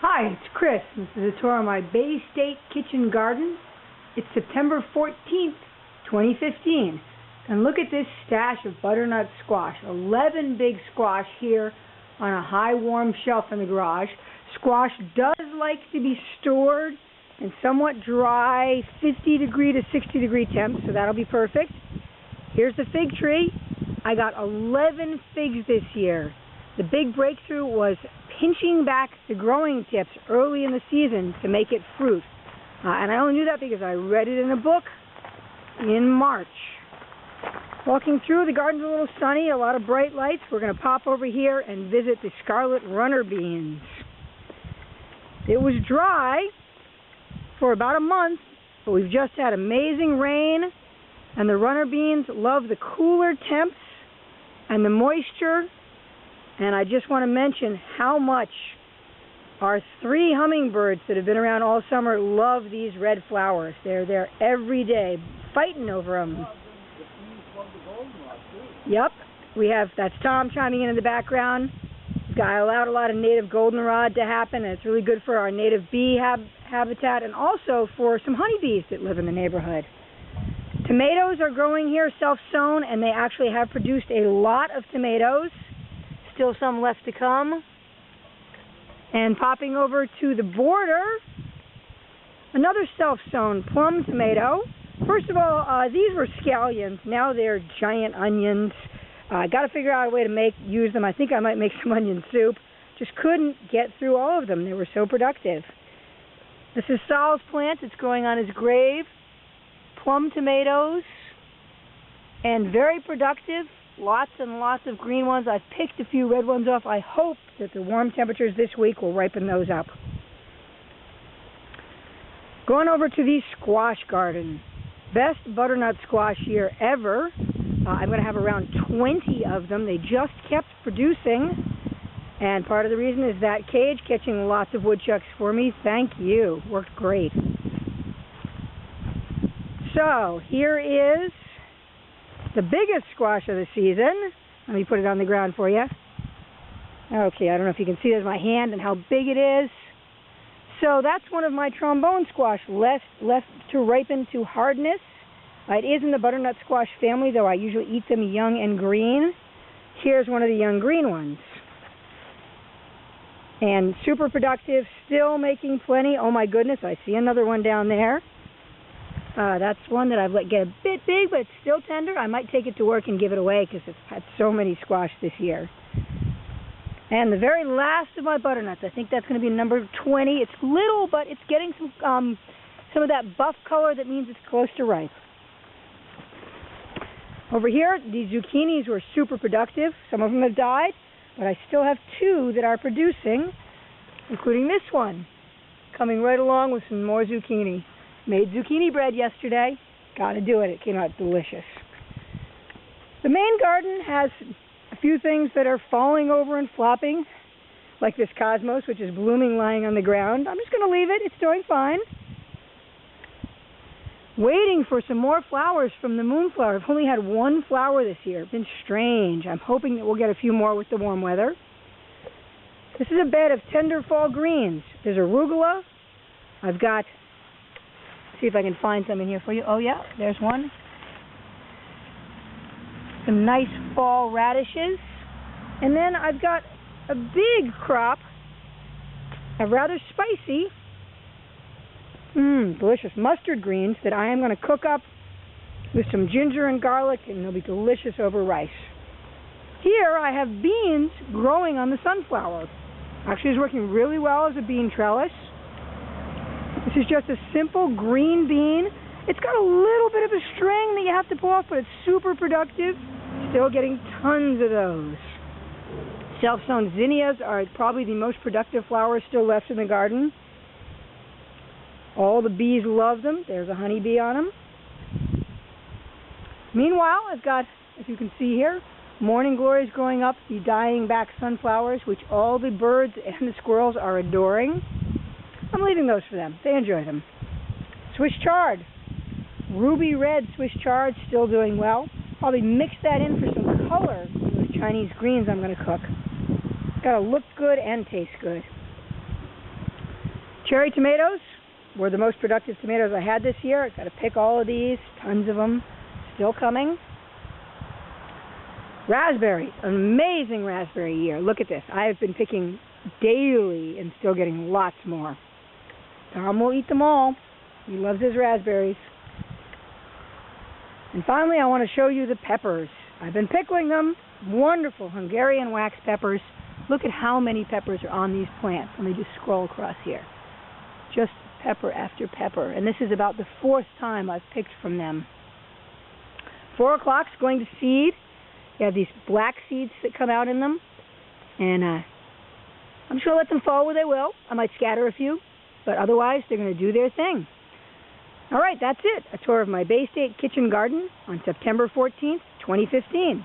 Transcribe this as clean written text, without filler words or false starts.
Hi, it's Chris. This is a tour of my Bay State kitchen garden. It's September 14th, 2015. And look at this stash of butternut squash. 11 big squash here on a high warm shelf in the garage. Squash does like to be stored in somewhat dry 50 degree to 60 degree temps, so that'll be perfect. Here's the fig tree. I got 11 figs this year. The big breakthrough was pinching back the growing tips early in the season to make it fruit. And I only knew that because I read it in a book in March. Walking through, the garden's a little sunny, a lot of bright lights. We're going to pop over here and visit the scarlet runner beans. It was dry for about a month, but we've just had amazing rain, and the runner beans love the cooler temps and the moisture. And I just want to mention how much our 3 hummingbirds that have been around all summer love these red flowers. They're there every day, fighting over them. Yep, that's Tom chiming in the background. I allowed a lot of native goldenrod to happen, and it's really good for our native bee habitat and also for some honeybees that live in the neighborhood. Tomatoes are growing here, self-sown, and they actually have produced a lot of tomatoes. Still some left to come. And popping over to the border, another self-sown plum tomato. First of all, these were scallions. Now they're giant onions. I got to figure out a way to use them. I think I might make some onion soup. Just couldn't get through all of them. They were so productive. This is Sal's plant. It's growing on his grave. Plum tomatoes. And very productive. Lots and lots of green ones. I've picked a few red ones off. I hope that the warm temperatures this week will ripen those up. Going over to the squash garden. Best butternut squash year ever. I'm going to have around 20 of them. They just kept producing. And part of the reason is that cage catching lots of woodchucks for me. Thank you. Worked great. So here is the biggest squash of the season. Let me put it on the ground for you. Okay, I don't know if you can see there's my hand and how big it is. So that's one of my trombone squash left to ripen to hardness. It is in the butternut squash family, though I usually eat them young and green. Here's one of the young green ones. And super productive, still making plenty. Oh my goodness, I see another one down there. That's one that I've let get a bit big, but it's still tender. I might take it to work and give it away because it's had so many squash this year. And the very last of my butternuts, I think that's going to be number 20. It's little, but it's getting some of that buff color that means it's close to ripe. Over here, the zucchinis were super productive. Some of them have died, but I still have 2 that are producing, including this one, coming right along with some more zucchini. Made zucchini bread yesterday. Gotta do it. It came out delicious. The main garden has a few things that are falling over and flopping, like this cosmos, which is blooming lying on the ground. I'm just going to leave it. It's doing fine. Waiting for some more flowers from the moonflower. I've only had 1 flower this year. It's been strange. I'm hoping that we'll get a few more with the warm weather. This is a bed of tender fall greens. There's arugula. I've got... See if I can find some in here for you. Oh yeah, there's one. Some nice fall radishes. And then I've got a big crop of rather spicy, delicious mustard greens that I am going to cook up with some ginger and garlic, and they'll be delicious over rice. Here I have beans growing on the sunflower. Actually, it's working really well as a bean trellis. This is just a simple green bean. It's got a little bit of a string that you have to pull off, but it's super productive. Still getting tons of those. Self-sown zinnias are probably the most productive flowers still left in the garden. All the bees love them. There's a honeybee on them. Meanwhile, I've got, as you can see here, morning glories growing up, the dying back sunflowers, which all the birds and the squirrels are adoring. I'm leaving those for them. They enjoy them. Swiss chard. Ruby red Swiss chard, still doing well. Probably mix that in for some color in those Chinese greens I'm going to cook. Got to look good and taste good. Cherry tomatoes were the most productive tomatoes I had this year. I've got to pick all of these, tons of them, still coming. Raspberries, an amazing raspberry year. Look at this. I have been picking daily and still getting lots more. Tom will eat them all. He loves his raspberries. And finally, I want to show you the peppers. I've been pickling them. Wonderful Hungarian wax peppers. Look at how many peppers are on these plants. Let me just scroll across here. Just pepper after pepper. And this is about the 4th time I've picked from them. 4 o'clock's going to seed. You have these black seeds that come out in them. And I'm sure I'll let them fall where they will. I might scatter a few. But otherwise, they're going to do their thing. All right, that's it. A tour of my Bay State kitchen garden on September 14th, 2015.